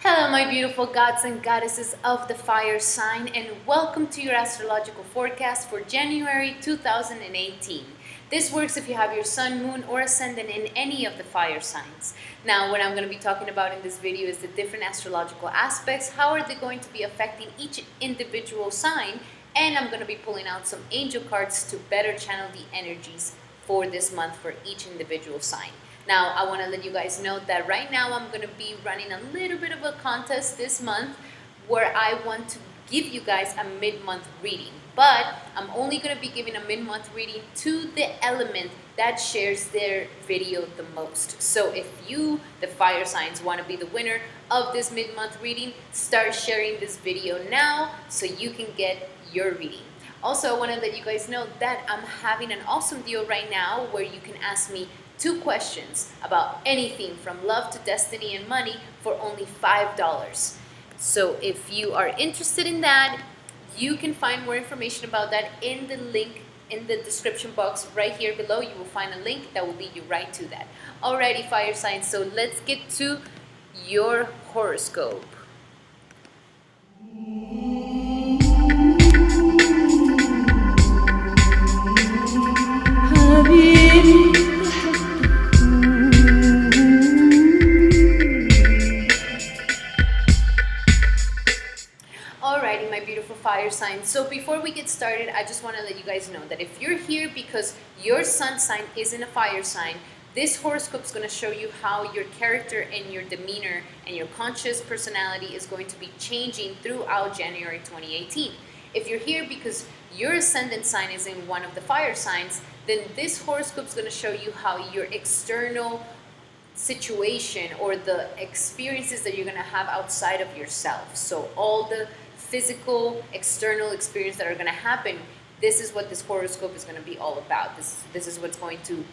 Hello, my beautiful gods and goddesses of the fire sign, and welcome to your astrological forecast for January 2018. This works if you have your sun, moon, or ascendant in any of the fire signs. Now, what I'm going to be talking about in this video is the different astrological aspects, how are they going to be affecting each individual sign, and I'm going to be pulling out some angel cards to better channel the energies for this month for each individual sign. Now, I want to let you guys know that right now I'm going to be running a little bit of a contest this month where I want to give you guys a mid-month reading. But I'm only going to be giving a mid-month reading to the element that shares their video the most. So if you, the fire signs, want to be the winner of this mid-month reading, start sharing this video now so you can get your reading. Also, I want to let you guys know that I'm having an awesome deal right now where you can ask me 2 questions about anything from love to destiny and money for only $5. So if you are interested in that, you can find more information about that in the link in the description box right here below. You will find a link that will lead you right to that. Alrighty, fire signs, so let's get to your horoscope. Alrighty, my beautiful fire signs. So before we get started, I just want to let you guys know that if you're here because your sun sign is in a fire sign, this horoscope is going to show you how your character and your demeanor and your conscious personality is going to be changing throughout January 2018. If you're here because your ascendant sign is in one of the fire signs, then this horoscope is going to show you how your external situation or the experiences that you're going to have outside of yourself. So all the physical, external experience that are going to happen, this is what this horoscope is going to be all about. This is what's going to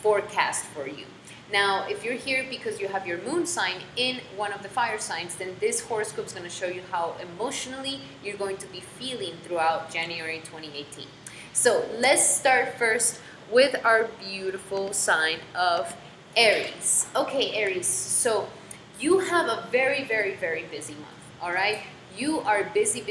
forecast for you. Now, if you're here because you have your moon sign in one of the fire signs, then this horoscope is going to show you how emotionally you're going to be feeling throughout January 2018. So let's start first with our beautiful sign of Aries. Okay, Aries, so you have a very, very, very busy month, all right? You are busy,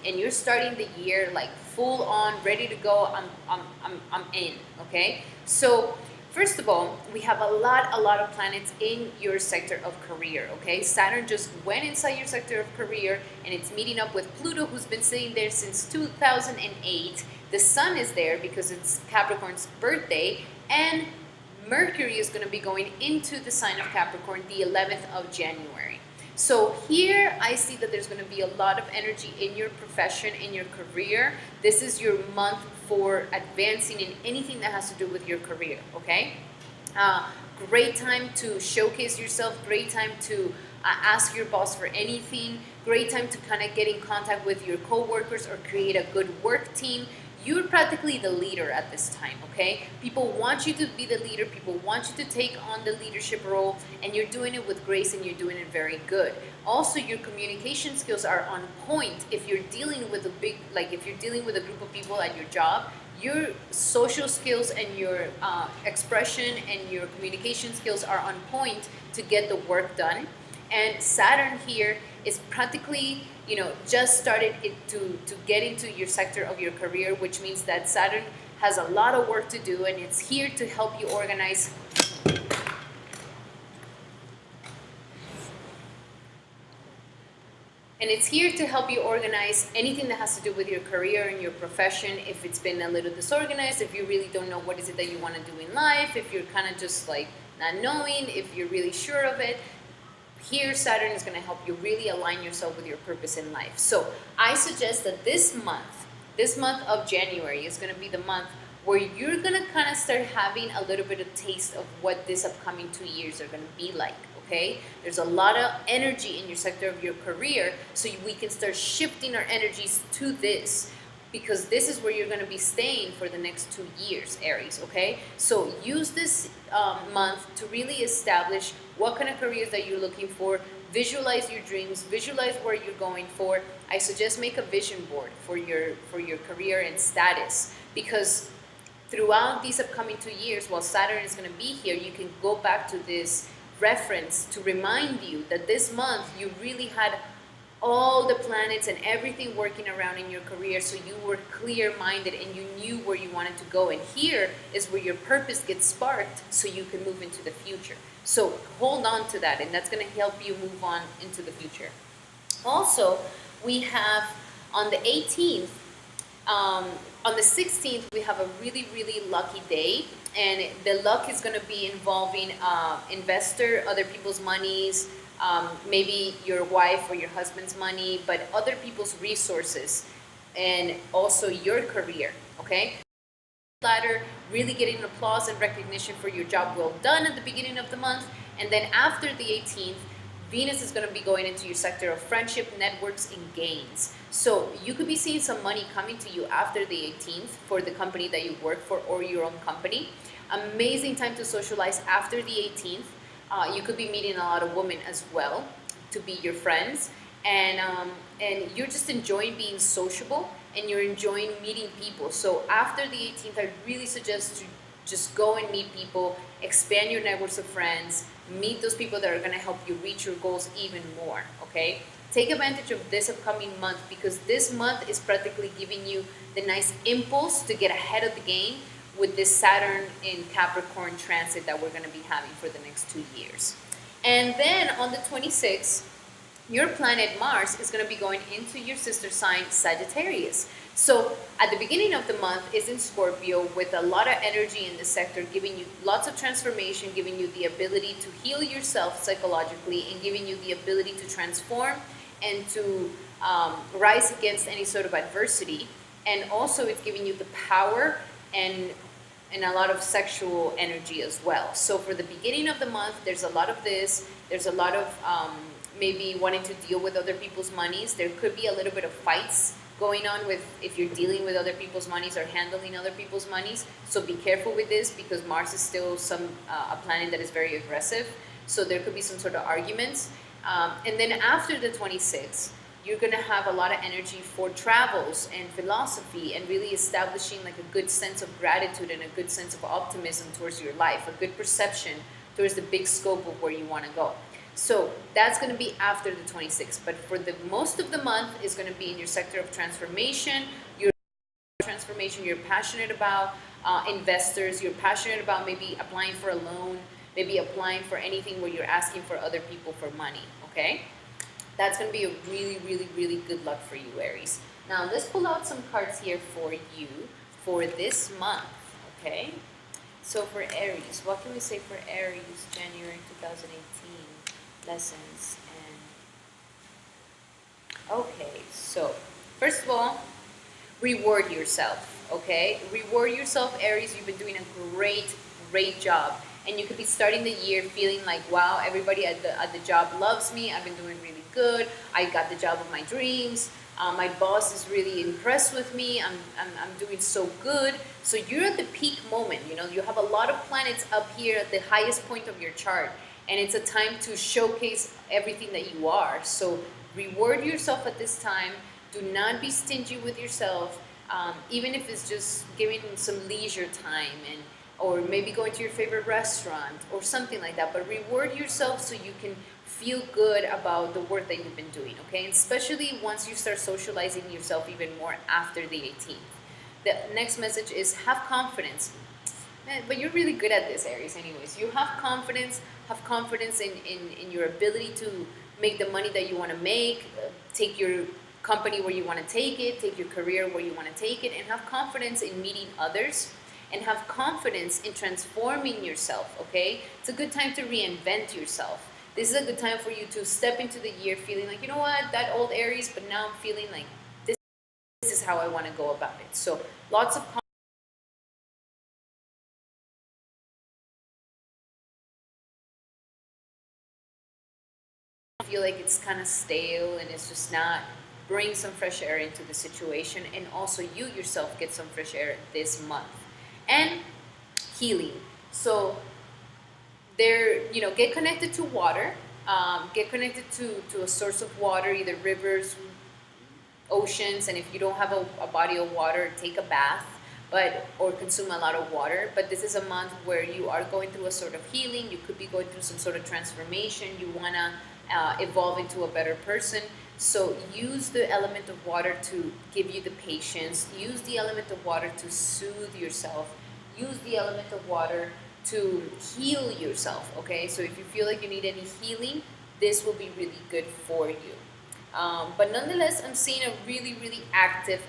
and you're starting the year like full on, ready to go. I'm in, okay? So first of all, we have a lot of planets in your sector of career, okay? Saturn just went inside your sector of career, and it's meeting up with Pluto, who's been sitting there since 2008. The sun is there because it's Capricorn's birthday, and Mercury is going to be going into the sign of Capricorn the 11th of January. So here I see that there's going to be a lot of energy in your profession, in your career. This is your month for advancing in anything that has to do with your career, okay? Great time to showcase yourself, great time to ask your boss for anything, great time to kind of get in contact with your coworkers or create a good work team. You're practically the leader at this time, okay? People want you to be the leader. People want you to take on the leadership role, and you're doing it with grace, and you're doing it very good. Also, your communication skills are on point. If you're dealing with if you're dealing with a group of people at your job, your social skills and your expression and your communication skills are on point to get the work done. And Saturn here is practically, just started to get into your sector of your career, which means that Saturn has a lot of work to do, and it's here to help you organize. And it's here to help you organize anything that has to do with your career and your profession. If it's been a little disorganized, if you really don't know what is it that you want to do in life, if you're kind of just like not knowing, if you're really sure of it, here Saturn is going to help you really align yourself with your purpose in life. So I suggest that this month of January is going to be the month where you're going to kind of start having a little bit of taste of what this upcoming 2 years are going to be like, okay? There's a lot of energy in your sector of your career, so we can start shifting our energies to this, because this is where you're going to be staying for the next 2 years, Aries, okay? So use this month to really establish what kind of careers that you're looking for, visualize your dreams, visualize where you're going for. I suggest make a vision board for your career and status, because throughout these upcoming 2 years, while Saturn is going to be here, you can go back to this reference to remind you that this month you really had all the planets and everything working around in your career, so you were clear-minded and you knew where you wanted to go. And here is where your purpose gets sparked so you can move into the future. So hold on to that, and that's going to help you move on into the future. Also, we have on the 18th, on the 16th, we have a really, really lucky day. And the luck is going to be involving investor, other people's monies, maybe your wife or your husband's money, but other people's resources, and also your career, okay? Ladder, really getting applause and recognition for your job well done at the beginning of the month. And then after the 18th, Venus is going to be going into your sector of friendship, networks, and gains. So you could be seeing some money coming to you after the 18th for the company that you work for or your own company. Amazing time to socialize after the 18th. You could be meeting a lot of women as well to be your friends, and you're just enjoying being sociable and you're enjoying meeting people. So after the 18th, I really suggest to just go and meet people, expand your networks of friends, meet those people that are going to help you reach your goals even more, okay? Take advantage of this upcoming month, because this month is practically giving you the nice impulse to get ahead of the game with this Saturn in Capricorn transit that we're going to be having for the next 2 years. And then on the 26th, your planet Mars is going to be going into your sister sign, Sagittarius. So at the beginning of the month is in Scorpio with a lot of energy in the sector, giving you lots of transformation, giving you the ability to heal yourself psychologically, and giving you the ability to transform and to rise against any sort of adversity. And also it's giving you the power and a lot of sexual energy as well. So for the beginning of the month, there's a lot of this. There's a lot of maybe wanting to deal with other people's monies. There could be a little bit of fights going on with if you're dealing with other people's monies or handling other people's monies. So be careful with this, because Mars is still a planet that is very aggressive. So there could be some sort of arguments. And then after the 26th, you're going to have a lot of energy for travels and philosophy, and really establishing like a good sense of gratitude and a good sense of optimism towards your life, a good perception towards the big scope of where you want to go. So that's going to be after the 26th. But for the most of the month is going to be in your sector of transformation. You're passionate about investors. You're passionate about maybe applying for a loan, maybe applying for anything where you're asking for other people for money, okay? That's going to be a really, really, really good luck for you, Aries. Now, let's pull out some cards here for you for this month, okay? So for Aries, what can we say for Aries, January 2018? Lessons and... Okay, so first of all, reward yourself, okay? Reward yourself, Aries. You've been doing a great, great job. And you could be starting the year feeling like, wow, everybody at the job loves me. I've been doing really good. I got the job of my dreams. My boss is really impressed with me. I'm doing so good. So you're at the peak moment. You know, you have a lot of planets up here at the highest point of your chart. And it's a time to showcase everything that you are. So reward yourself at this time. Do not be stingy with yourself. Even if it's just giving some leisure time, or maybe going to your favorite restaurant or something like that. But reward yourself so you can feel good about the work that you've been doing, okay? And especially once you start socializing yourself even more after the 18th. The next message is have confidence. But you're really good at this, Aries, anyways. You have confidence in your ability to make the money that you want to make, take your company where you want to take it, take your career where you want to take it, and have confidence in meeting others, and have confidence in transforming yourself, okay? It's a good time to reinvent yourself. This is a good time for you to step into the year feeling like, you know what, that old Aries, but now I'm feeling like this is how I want to go about it. So lots of feel like it's kind of stale and it's just not. Bring some fresh air into the situation, and also you yourself get some fresh air this month. And healing. So get connected to water. Get connected to a source of water, either rivers, oceans, and if you don't have a body of water, take a bath. or consume a lot of water. But this is a month where you are going through a sort of healing. You could be going through some sort of transformation. You want to evolve into a better person. So use the element of water to give you the patience. Use the element of water to soothe yourself. Use the element of water to heal yourself, okay? So if you feel like you need any healing, this will be really good for you. But nonetheless, I'm seeing a really, really active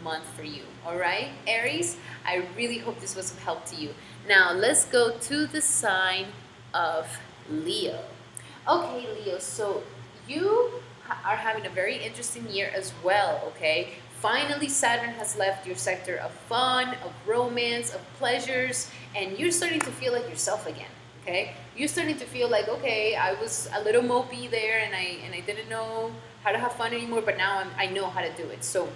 month for you, all right, Aries? I really hope this was of help to you. Now, let's go to the sign of Leo. Okay, Leo, so you are having a very interesting year as well, okay? Finally, Saturn has left your sector of fun, of romance, of pleasures, and you're starting to feel like yourself again, okay? You're starting to feel like, okay, I was a little mopey there and I didn't know how to have fun anymore, but now I know how to do it. So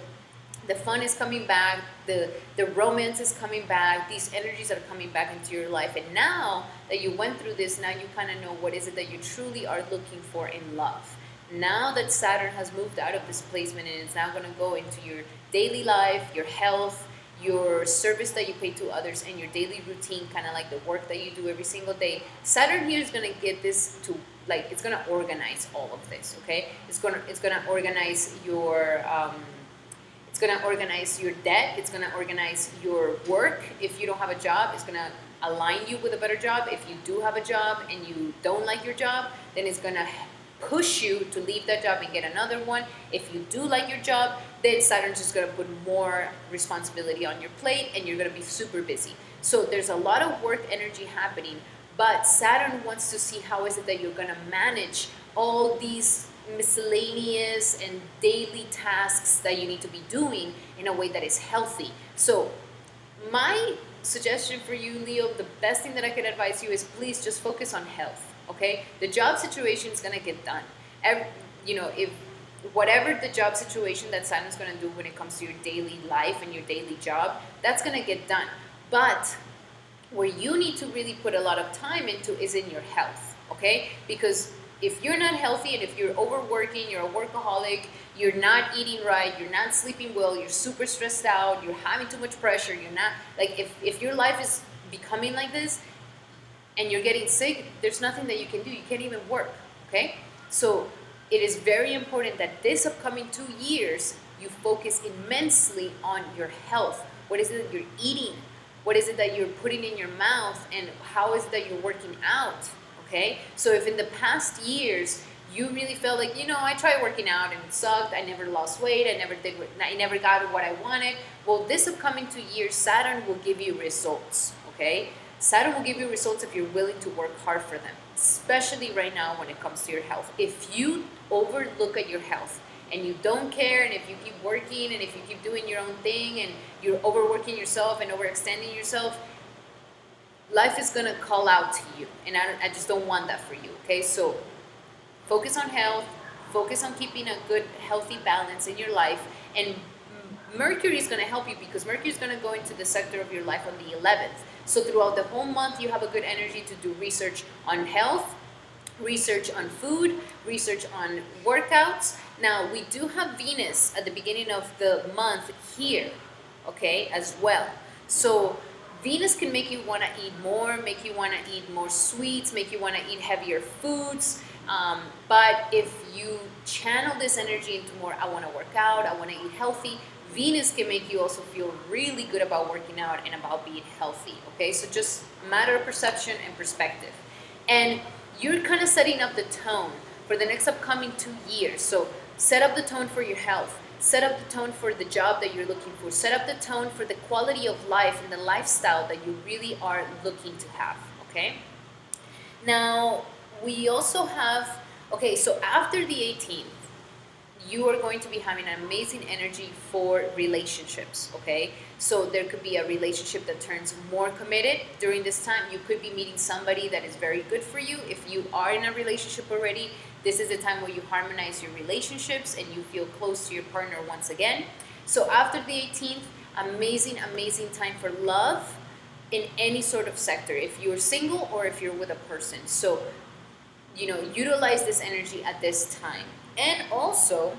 the fun is coming back, the romance is coming back, these energies are coming back into your life. And now that you went through this, now you kind of know what is it that you truly are looking for in love. Now that Saturn has moved out of this placement and is now going to go into your daily life, your health, your service that you pay to others, and your daily routine, kind of like the work that you do every single day, Saturn here is going to get this to, like, it's going to organize all of this, okay? It's going to organize your it's going to organize your debt. It's going to organize your work. If you don't have a job, it's going to align you with a better job. If you do have a job and you don't like your job, then it's going to push you to leave that job and get another one. If you do like your job, then Saturn's just going to put more responsibility on your plate and you're going to be super busy. So there's a lot of work energy happening, but Saturn wants to see how is it that you're going to manage all these miscellaneous and daily tasks that you need to be doing in a way that is healthy. So my suggestion for you, Leo, the best thing that I could advise you is please just focus on health, okay? The job situation is going to get done. If whatever the job situation that Saturn's going to do when it comes to your daily life and your daily job, that's going to get done. But where you need to really put a lot of time into is in your health, okay? Because if you're not healthy and if you're overworking, you're a workaholic, you're not eating right, you're not sleeping well, you're super stressed out, you're having too much pressure, you're not, like, if your life is becoming like this and you're getting sick, there's nothing that you can do. You can't even work, okay? So it is very important that this upcoming 2 years, you focus immensely on your health. What is it that you're eating? What is it that you're putting in your mouth? And how is it that you're working out? Okay, so if in the past years you really felt like, I tried working out and it sucked, I never lost weight, I never got what I wanted, well, this upcoming 2 years, Saturn will give you results, okay? Saturn will give you results if you're willing to work hard for them, especially right now when it comes to your health. If you overlook at your health and you don't care, and if you keep working and if you keep doing your own thing and you're overworking yourself and overextending yourself, life is going to call out to you, and I just don't want that for you, okay? So focus on health, focus on keeping a good, healthy balance in your life, and Mercury is going to help you because Mercury is going to go into the sector of your life on the 11th. So throughout the whole month, you have a good energy to do research on health, research on food, research on workouts. Now, we do have Venus at the beginning of the month here, okay, as well. So Venus can make you want to eat more, make you want to eat more sweets, make you want to eat heavier foods. But if you channel this energy into more, I want to work out, I want to eat healthy, Venus can make you also feel really good about working out and about being healthy, okay? So just a matter of perception and perspective. And you're kind of setting up the tone for the next upcoming 2 years. So set up the tone for your health. Set up the tone for the job that you're looking for. Set up the tone for the quality of life and the lifestyle that you really are looking to have, okay? Now, we also have, okay, so after the 18th, you are going to be having an amazing energy for relationships, okay? So there could be a relationship that turns more committed during this time. You could be meeting somebody that is very good for you. If you are in a relationship already, this is the time where you harmonize your relationships and you feel close to your partner once again. So after the 18th, amazing, amazing time for love in any sort of sector, if you're single or if you're with a person. So, utilize this energy at this time. And also,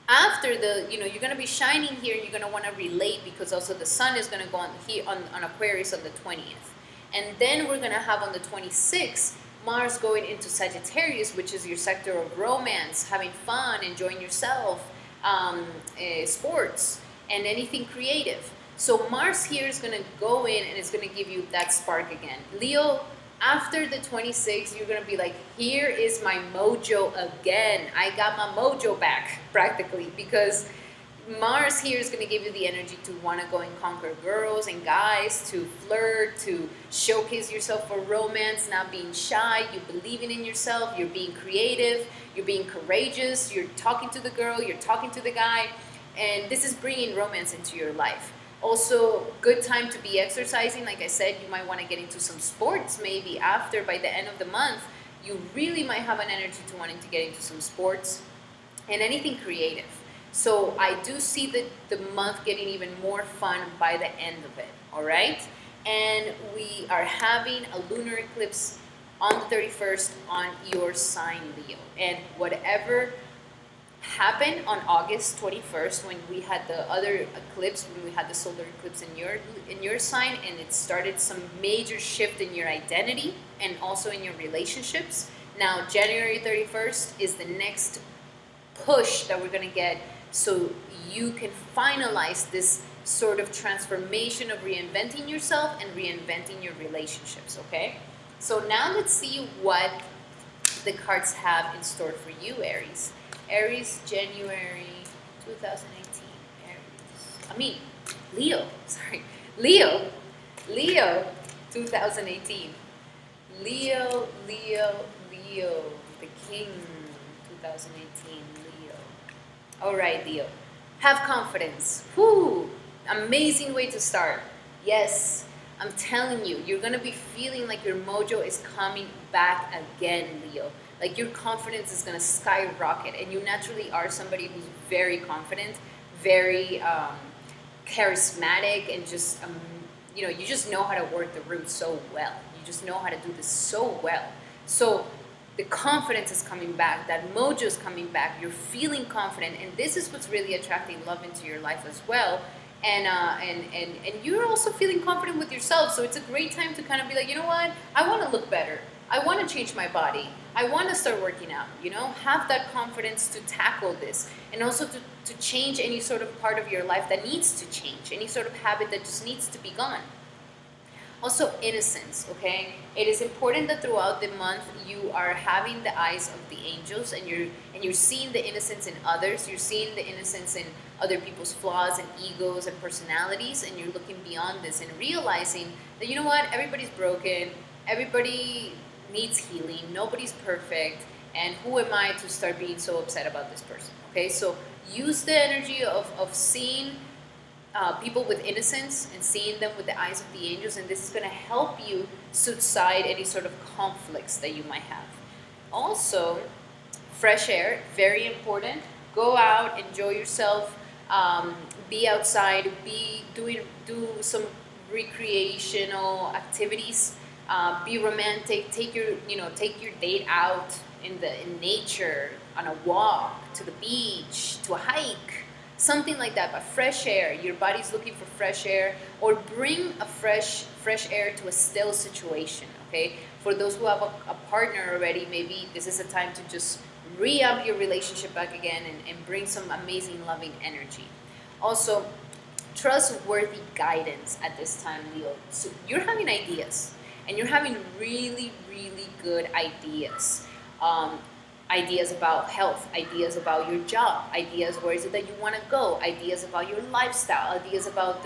After the, you're going to be shining here, you're going to want to relate, because also the sun is going to go on here on Aquarius on the 20th. And then we're going to have on the 26th Mars going into Sagittarius, which is your sector of romance, having fun, enjoying yourself, sports, and anything creative. So Mars here is going to go in and it's going to give you that spark again. Leo, after the 26th, you're going to be like, here is my mojo again. I got my mojo back, practically, because Mars here is going to give you the energy to want to go and conquer girls and guys, to flirt, to showcase yourself for romance, not being shy, you believing in yourself, you're being creative, you're being courageous, you're talking to the girl, you're talking to the guy, and this is bringing romance into your life. Also, good time to be exercising. Like I said, you might want to get into some sports maybe after, by the end of the month. You really might have an energy to wanting to get into some sports and anything creative. So I do see the month getting even more fun by the end of it, all right? And we are having a lunar eclipse on the 31st on your sign, Leo. And whatever happened on August 21st when we had the other eclipse, when we had the solar eclipse in your sign, and it started some major shift in your identity and also in your relationships. Now January 31st is the next push that we're going to get, so you can finalize this sort of transformation of reinventing yourself and reinventing your relationships. Okay, so now let's see what the cards have in store for you, Aries. Aries, January 2018. Leo, sorry. Leo, 2018. Leo, the King, 2018, Leo. All right, Leo. Have confidence. Whoo! Amazing way to start. Yes, I'm telling you, you're going to be feeling like your mojo is coming back again, Leo. Like your confidence is going to skyrocket, and you naturally are somebody who's very confident, very charismatic, and just you just know how to work the room so well. You just know how to do this so well. So the confidence is coming back, that mojo is coming back. You're feeling confident, and this is what's really attracting love into your life as well. And you're also feeling confident with yourself. So it's a great time to kind of be like, you know what? I want to look better. I want to change my body. I want to start working out, have that confidence to tackle this, and also to change any sort of part of your life that needs to change, any sort of habit that just needs to be gone. Also, innocence, okay? It is important that throughout the month you are having the eyes of the angels, and you're seeing the innocence in others, you're seeing the innocence in other people's flaws and egos and personalities, and you're looking beyond this and realizing that, you know what, everybody's broken, everybody needs healing, nobody's perfect, and who am I to start being so upset about this person? Okay, so use the energy of seeing people with innocence and seeing them with the eyes of the angels, and this is going to help you subside any sort of conflicts that you might have. Also, fresh air, very important. Go out, enjoy yourself, be outside, do some recreational activities. Be romantic. Take your date out in nature, on a walk, to the beach, to a hike, something like that. But fresh air. Your body's looking for fresh air, or bring a fresh air to a still situation. Okay. For those who have a partner already, maybe this is a time to just re-up your relationship back again and bring some amazing, loving energy. Also, trustworthy guidance at this time, Leo. So you're having ideas. And you're having really, really good ideas. Ideas about health, ideas about your job, ideas where is it that you want to go, ideas about your lifestyle, ideas about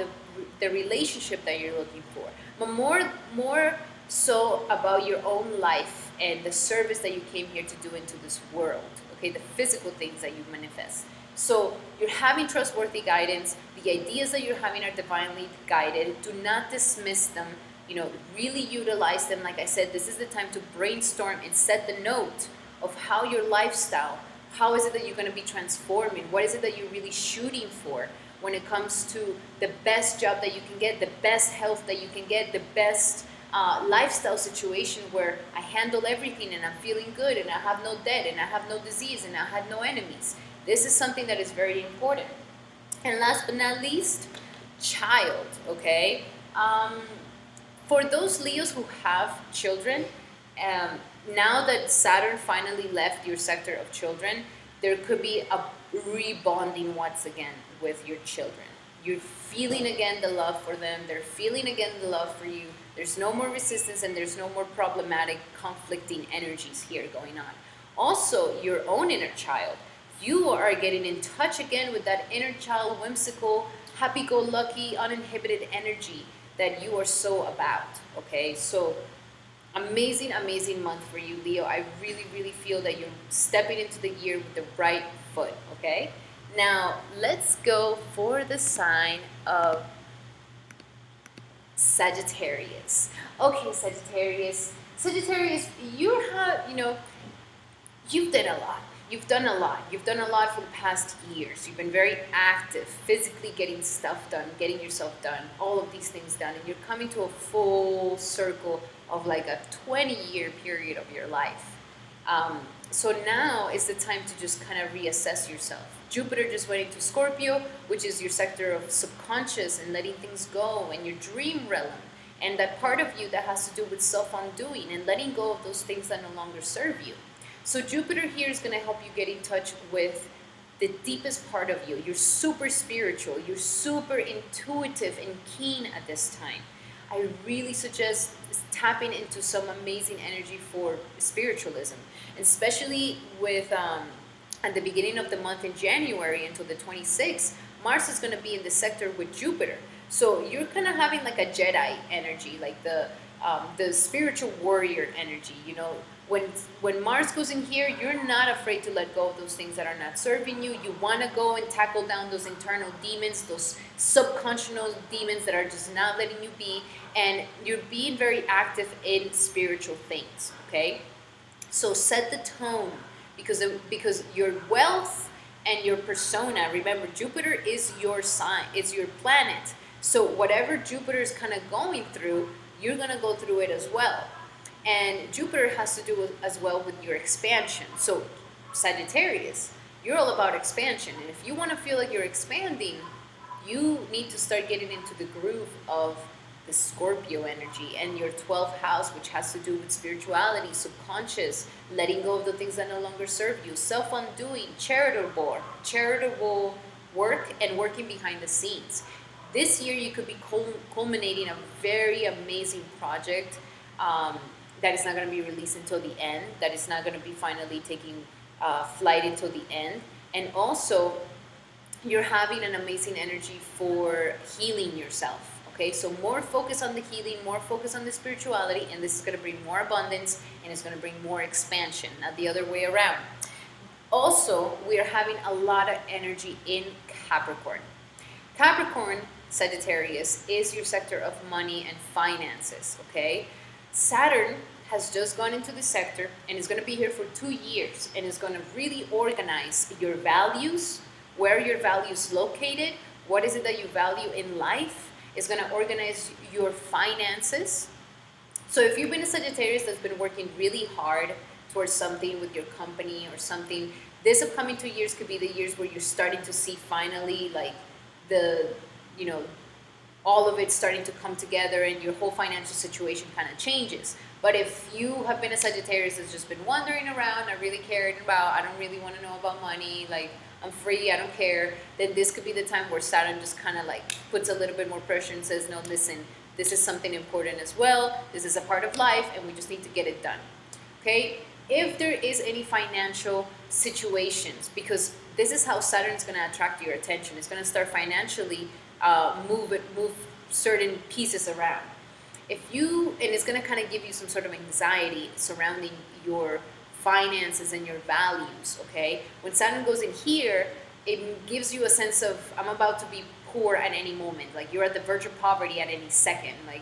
the relationship that you're looking for. But more so about your own life and the service that you came here to do into this world. Okay, the physical things that you manifest. So you're having trustworthy guidance. The ideas that you're having are divinely guided. Do not dismiss them. Really utilize them. Like I said, this is the time to brainstorm and set the note of how your lifestyle, how is it that you're going to be transforming? What is it that you're really shooting for when it comes to the best job that you can get, the best health that you can get, the best lifestyle situation where I handle everything and I'm feeling good and I have no debt and I have no disease and I have no enemies. this is something that is very important. And last but not least, child, okay? For those Leos who have children, now that Saturn finally left your sector of children, there could be a rebonding once again with your children. You're feeling again the love for them, they're feeling again the love for you. There's no more resistance and there's no more problematic, conflicting energies here going on. Also, your own inner child. You are getting in touch again with that inner child, whimsical, happy-go-lucky, uninhibited energy that you are so about, okay? So, amazing, amazing month for you, Leo. I really, really feel that you're stepping into the year with the right foot, okay? Now, let's go for the sign of Sagittarius. Okay, Sagittarius. Sagittarius, you've done a lot. You've done a lot. You've done a lot for the past years. You've been very active, physically getting stuff done, getting yourself done, all of these things done, and you're coming to a full circle of like a 20-year period of your life. So now is the time to just kind of reassess yourself. Jupiter just went into Scorpio, which is your sector of subconscious and letting things go, and your dream realm, and that part of you that has to do with self-undoing and letting go of those things that no longer serve you. So Jupiter here is going to help you get in touch with the deepest part of you. You're super spiritual. You're super intuitive and keen at this time. I really suggest tapping into some amazing energy for spiritualism, especially with at the beginning of the month in January until the 26th, Mars is going to be in the sector with Jupiter. So you're kind of having like a Jedi energy, like the spiritual warrior energy, you know. When Mars goes in here, you're not afraid to let go of those things that are not serving you. You want to go and tackle down those internal demons, those subconscious demons that are just not letting you be. And you're being very active in spiritual things, okay? So set the tone because your wealth and your persona, remember, Jupiter is your sign, it's your planet. So whatever Jupiter is kind of going through, you're going to go through it as well. And Jupiter has to do as well with your expansion. So Sagittarius, you're all about expansion. And if you want to feel like you're expanding, you need to start getting into the groove of the Scorpio energy and your 12th house, which has to do with spirituality, subconscious, letting go of the things that no longer serve you, self-undoing, charitable work, and working behind the scenes. This year, you could be culminating a very amazing project that is not going to be released until the end, that is not going to be finally taking flight until the end. And also, you're having an amazing energy for healing yourself. Okay, so more focus on the healing, more focus on the spirituality, and this is going to bring more abundance and it's going to bring more expansion, not the other way around. Also, we are having a lot of energy in Capricorn. Capricorn, Sagittarius, is your sector of money and finances, okay? Saturn has just gone into the sector and is going to be here for 2 years and is going to really organize your values, where your values located, what is it that you value in life. It's going to organize your finances. So if you've been a Sagittarius that's been working really hard towards something with your company or something, this upcoming 2 years could be the years where you're starting to see finally like all of it starting to come together and your whole financial situation kind of changes. But if you have been a Sagittarius that's just been wandering around, not really caring about, I don't really want to know about money, like I'm free, I don't care, then this could be the time where Saturn just kind of like puts a little bit more pressure and says, no, listen, this is something important as well, this is a part of life, and we just need to get it done, okay? If there is any financial situations, because this is how Saturn is going to attract your attention, it's going to start financially move certain pieces around. And it's going to kind of give you some sort of anxiety surrounding your finances and your values, okay? When Saturn goes in here, it gives you a sense of, I'm about to be poor at any moment. Like you're at the verge of poverty at any second. Like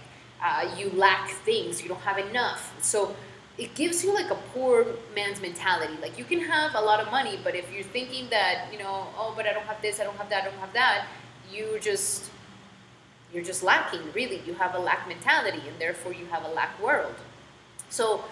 you lack things, you don't have enough. So it gives you like a poor man's mentality. Like you can have a lot of money, but if you're thinking that, oh, but I don't have this, I don't have that, I don't have that, you're just lacking, really. You have a lack mentality, and therefore you have a lack world. So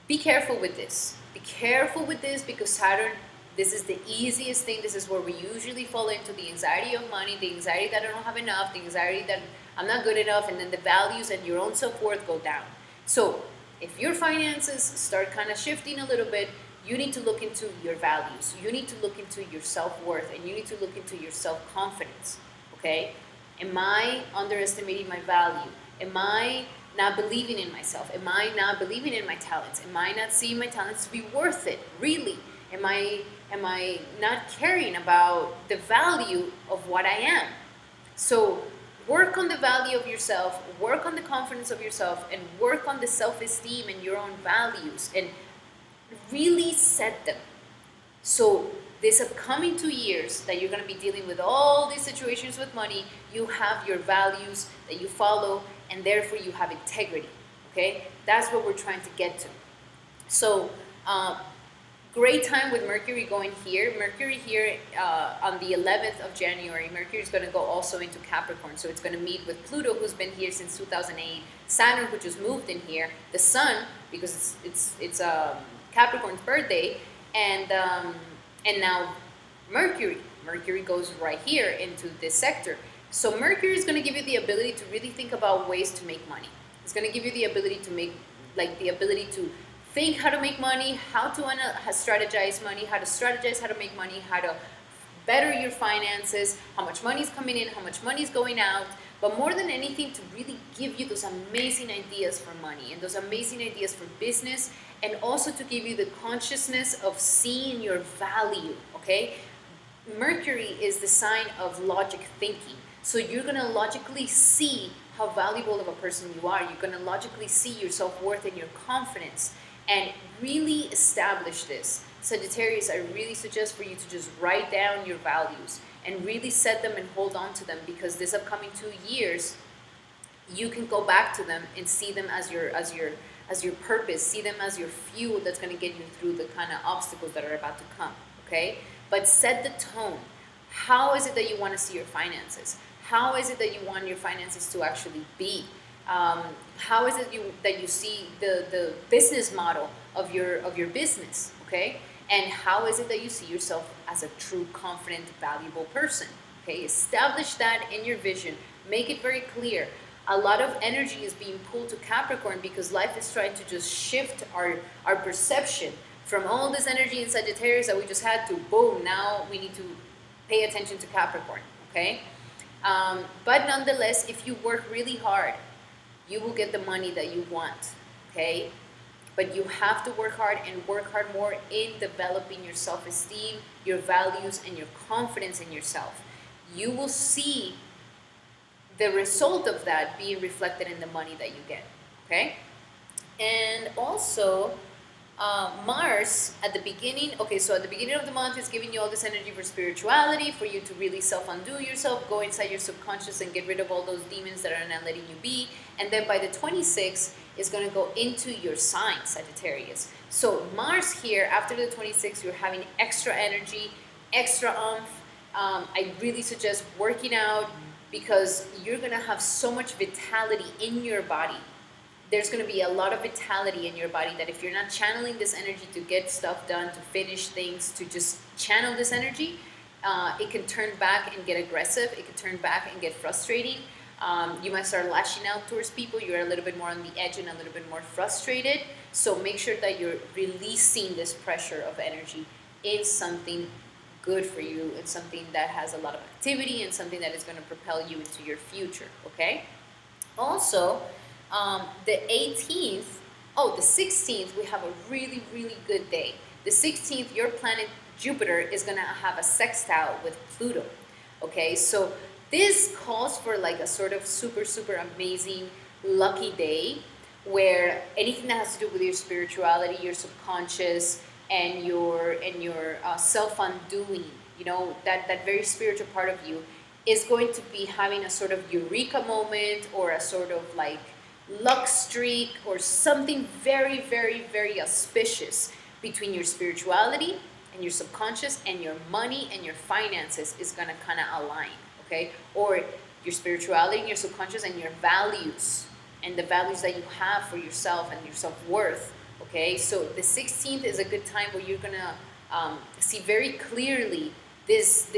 be careful with this. Be careful with this because Saturn This is the easiest thing. This is where we usually fall into the anxiety of money, the anxiety that I don't have enough, the anxiety that I'm not good enough, and then the values and your own self-worth go down. So if your finances start kind of shifting a little bit, you need to look into your values. You need to look into your self-worth, and you need to look into your self-confidence, okay? Am I underestimating my value? Am I not believing in myself? Am I not believing in my talents? Am I not seeing my talents to be worth it, really? Am I not caring about the value of what I am? So work on the value of yourself, work on the confidence of yourself, and work on the self-esteem and your own values, and really set them. So this upcoming 2 years that you're going to be dealing with all these situations with money, you have your values that you follow, and therefore you have integrity, okay? That's what we're trying to get to. So great time with Mercury going here. Mercury here on the 11th of January, Mercury is going to go also into Capricorn. So it's going to meet with Pluto, who's been here since 2008, Saturn, who just moved in here, the Sun, because it's Capricorn's birthday, and now Mercury. Mercury goes right here into this sector. So Mercury is going to give you the ability to really think about ways to make money. It's going to give you the ability to make, like the ability to think how to make money, how to strategize money, how to strategize how to make money, how to better your finances, how much money is coming in, how much money is going out, but more than anything to really give you those amazing ideas for money and those amazing ideas for business, and also to give you the consciousness of seeing your value, okay? Mercury is the sign of logic thinking. So you're going to logically see how valuable of a person you are. You're going to logically see your self-worth and your confidence, and really establish this. Sagittarius, I really suggest for you to just write down your values and really set them and hold on to them, because this upcoming 2 years, you can go back to them and see them as your purpose, see them as your fuel that's going to get you through the kind of obstacles that are about to come, okay? But set the tone. How is it that you want to see your finances? How is it that you want your finances to actually be? How is it that you see the business model of your business, okay? And how is it that you see yourself as a true, confident, valuable person, okay? Establish that in your vision. Make it very clear. A lot of energy is being pulled to Capricorn because life is trying to just shift our perception from all this energy in Sagittarius that we just had to, boom, now we need to pay attention to Capricorn, okay? But nonetheless, if you work really hard, you will get the money that you want, okay? But you have to work hard, and work hard more in developing your self-esteem, your values, and your confidence in yourself. You will see the result of that being reflected in the money that you get, okay? And also, Mars at the beginning, okay, so at the beginning of the month is giving you all this energy for spirituality, for you to really self-undo yourself, go inside your subconscious and get rid of all those demons that are not letting you be. And then by the 26th is going to go into your sign, Sagittarius. So Mars here, after the 26th, you're having extra energy, extra oomph. I really suggest working out, because you're going to have so much vitality in your body. There's going to be a lot of vitality in your body that if you're not channeling this energy to get stuff done, to finish things, to just channel this energy, it can turn back and get aggressive. It can turn back and get frustrating. You might start lashing out towards people. You're a little bit more on the edge and a little bit more frustrated. So make sure that you're releasing this pressure of energy in something good for you, and something that has a lot of activity, and something that is going to propel you into your future, okay? Also, the 18th, the 16th, we have a really, really good day. The 16th, your planet Jupiter is going to have a sextile with Pluto, okay? So this calls for like a sort of super, super amazing, lucky day, where anything that has to do with your spirituality, your subconscious, and your self-undoing, you know, that very spiritual part of you is going to be having a sort of eureka moment, or a sort of like luck streak, or something very, very, very auspicious between your spirituality and your subconscious, and your money and your finances is going to kind of align, okay? Or your spirituality and your subconscious and your values, and the values that you have for yourself and your self-worth, okay? So the 16th is a good time where you're going to see very clearly this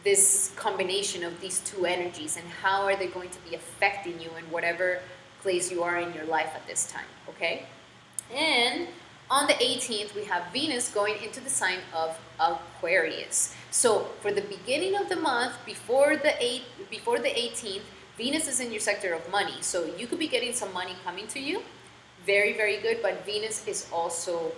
this combination of these two energies and how are they going to be affecting you in whatever place you are in your life at this time, okay? And on the 18th, we have Venus going into the sign of Aquarius. So for the beginning of the month, before the 18th, Venus is in your sector of money. So you could be getting some money coming to you. Very, very good. But Venus also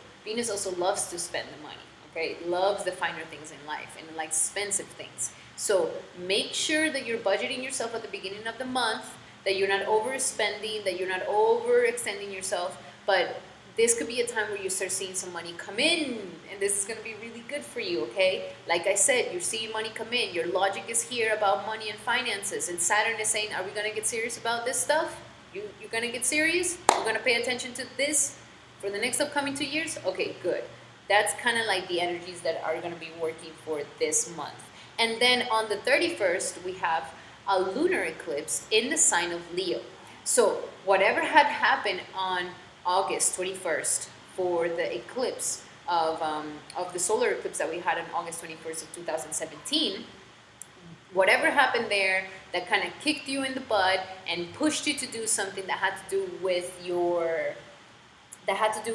loves to spend the money. Okay, loves the finer things in life and like expensive things. So make sure that you're budgeting yourself at the beginning of the month, that you're not overspending, that you're not overextending yourself. But this could be a time where you start seeing some money come in, and this is going to be really good for you, okay? Like I said, you're seeing money come in. Your logic is here about money and finances, and Saturn is saying, are we going to get serious about this stuff? You're going to get serious? You're going to pay attention to this for the next upcoming 2 years? Okay, good. That's kind of like the energies that are going to be working for this month. And then on the 31st, we have a lunar eclipse in the sign of Leo. So whatever had happened on August 21st for the eclipse of the solar eclipse that we had on August 21st of 2017, whatever happened there that kind of kicked you in the butt and pushed you to do something that had to do with your it had to do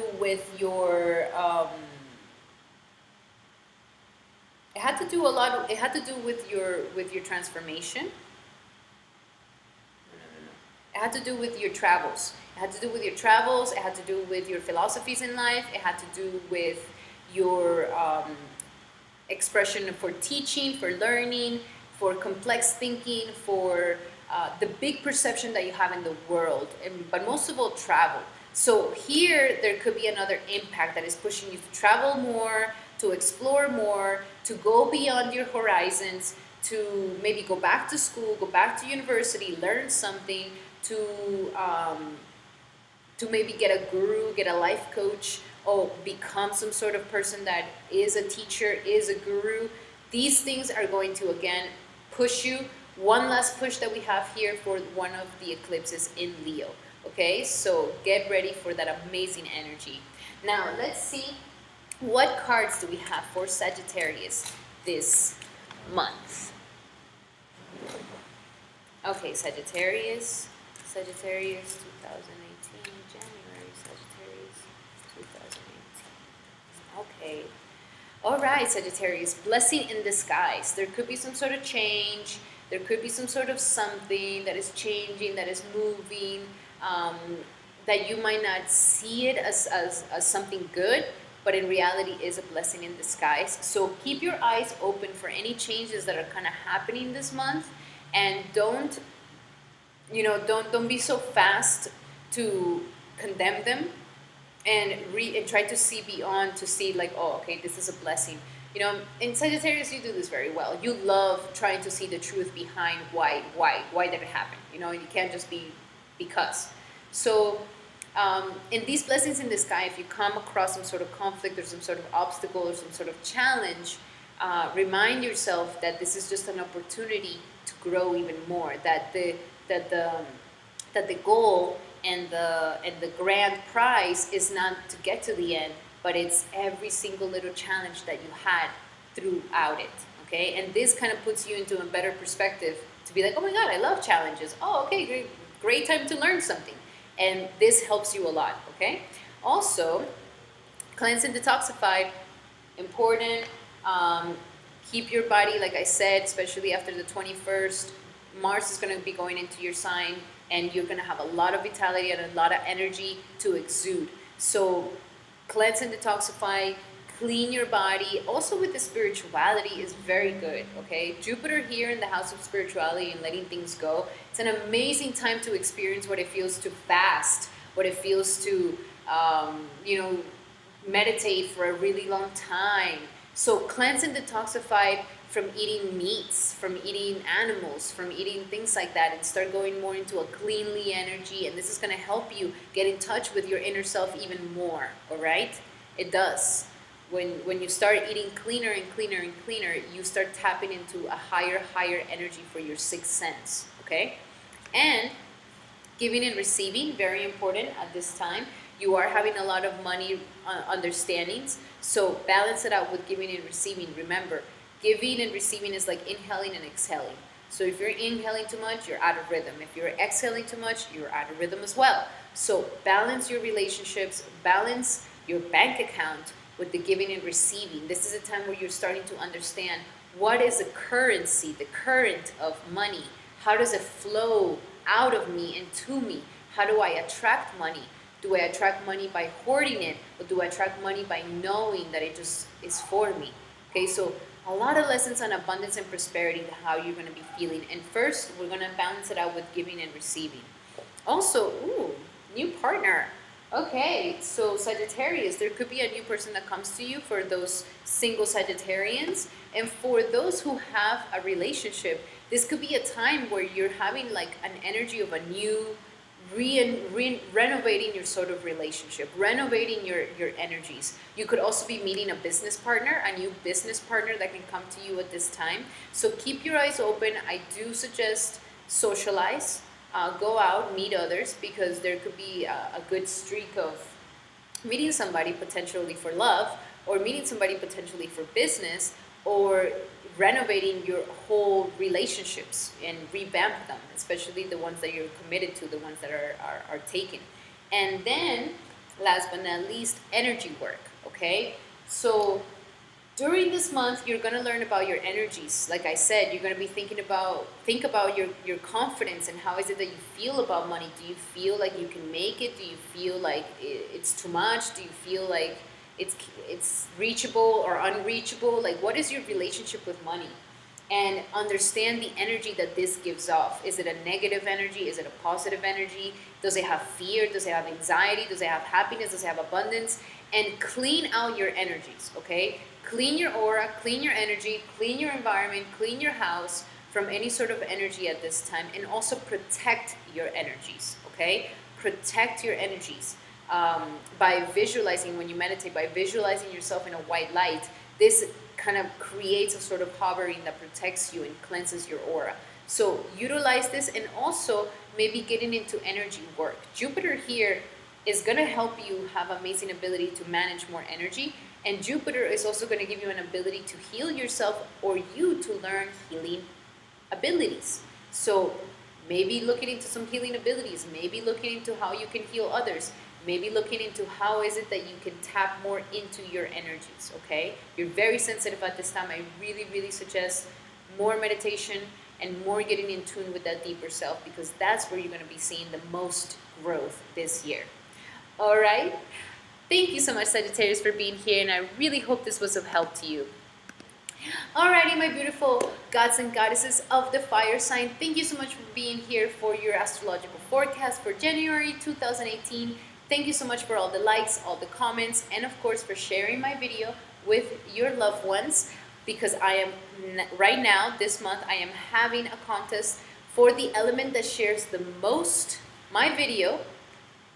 with your transformation. It had to do with your travels. It had to do with your travels. It had to do with your philosophies in life. It had to do with your expression for teaching, for learning, for complex thinking, for the big perception that you have in the world, but most of all, travel. So here, there could be another impact that is pushing you to travel more, to explore more, to go beyond your horizons, to maybe go back to school, go back to university, learn something, to maybe get a guru, get a life coach, or become some sort of person that is a teacher, is a guru. These things are going to, again, push you. One last push that we have here for one of the eclipses in Leo. Okay, so get ready for that amazing energy. Now, let's see what cards do we have for Sagittarius this month. Okay, Sagittarius 2018, January, Sagittarius 2018. Okay. All right, Sagittarius, blessing in disguise. There could be some sort of change. There could be some sort of something that is changing, that is moving, that you might not see it as something good, but in reality is a blessing in disguise. So keep your eyes open for any changes that are kind of happening this month, and don't be so fast to condemn them, and try to see beyond, to see like, oh, okay, this is a blessing. In Sagittarius, you do this very well. You love trying to see the truth behind why did it happen. You can't just be because. So in these blessings in the sky, if you come across some sort of conflict or some sort of obstacle or some sort of challenge, remind yourself that this is just an opportunity to grow even more. That the goal and the grand prize is not to get to the end, but it's every single little challenge that you had throughout it. Okay, and this kind of puts you into a better perspective to be like, oh my God, I love challenges. Oh, okay, great time to learn something. And this helps you a lot, okay? Also, cleanse and detoxify, important. Keep your body, like I said, especially after the 21st. Mars is going to be going into your sign, and you're going to have a lot of vitality and a lot of energy to exude. So cleanse and detoxify, clean your body. Also with the spirituality is very good, okay? Jupiter here in the house of spirituality and letting things go. It's an amazing time to experience what it feels to fast, what it feels to, meditate for a really long time. So cleanse and detoxify from eating meats, from eating animals, from eating things like that, and start going more into a cleanly energy. And this is going to help you get in touch with your inner self even more, all right? It does. When you start eating cleaner and cleaner and cleaner, you start tapping into a higher energy for your sixth sense, okay? And Giving and receiving, very important at this time. You are having a lot of money understandings, so balance it out with giving and receiving. Remember, giving and receiving is like inhaling and exhaling. So if you're inhaling too much, you're out of rhythm. If you're exhaling too much, you're out of rhythm as well. So balance your relationships, balance your bank account with the giving and receiving. This is a time where you're starting to understand what is the currency, the current of money. How does it flow out of me and to me? How do I attract money? Do I attract money by hoarding it, or do I attract money by knowing that it just is for me? Okay, so a lot of lessons on abundance and prosperity, how you're going to be feeling. And first, we're going to balance it out with giving and receiving. Also, ooh, new partner. Okay, so Sagittarius, there could be a new person that comes to you for those single Sagittarians. And for those who have a relationship, this could be a time where you're having like an energy of a new, renovating your sort of relationship, renovating your energies. You could also be meeting a business partner, a new business partner that can come to you at this time. So keep your eyes open. I do suggest socialize, go out, meet others, because there could be a good streak of meeting somebody potentially for love, or meeting somebody potentially for business, or renovating your whole relationships and revamp them, especially the ones that you're committed to, the ones that are taken. And then, last but not least, energy work, okay? So during this month, you're going to learn about your energies. Like I said, you're going to be think about your confidence, and how is it that you feel about money. Do you feel like you can make it? Do you feel like it's too much? Do you feel like it's reachable or unreachable? Like, what is your relationship with money? And understand the energy that this gives off. Is it a negative energy? Is it a positive energy? Does it have fear? Does it have anxiety? Does it have happiness? Does it have abundance? And clean out your energies, okay? Clean your aura, clean your energy, clean your environment, clean your house from any sort of energy at this time. And also protect your energies, okay? Protect your energies. By visualizing, when you meditate, by visualizing yourself in a white light, this kind of creates a sort of hovering that protects you and cleanses your aura. So utilize this, and also maybe getting into energy work. Jupiter here is going to help you have amazing ability to manage more energy, and Jupiter is also going to give you an ability to heal yourself, or you to learn healing abilities. So maybe looking into some healing abilities, maybe looking into how you can heal others, maybe looking into how is it that you can tap more into your energies, okay? You're very sensitive at this time. I really, really suggest more meditation and more getting in tune with that deeper self, because that's where you're going to be seeing the most growth this year. All right? Thank you so much, Sagittarius, for being here, and I really hope this was of help to you. Alrighty, my beautiful gods and goddesses of the fire sign, thank you so much for being here for your astrological forecast for January 2018. Thank you so much for all the likes, all the comments, and of course for sharing my video with your loved ones, because I am, right now, this month, I am having a contest for the element that shares the most my video.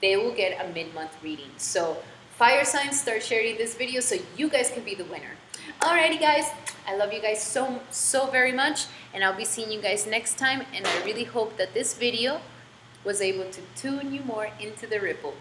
They will get a mid-month reading. So fire signs, start sharing this video so you guys can be the winner. Alrighty guys, I love you guys so very much, and I'll be seeing you guys next time, and I really hope that this video was able to tune you more into the ripple.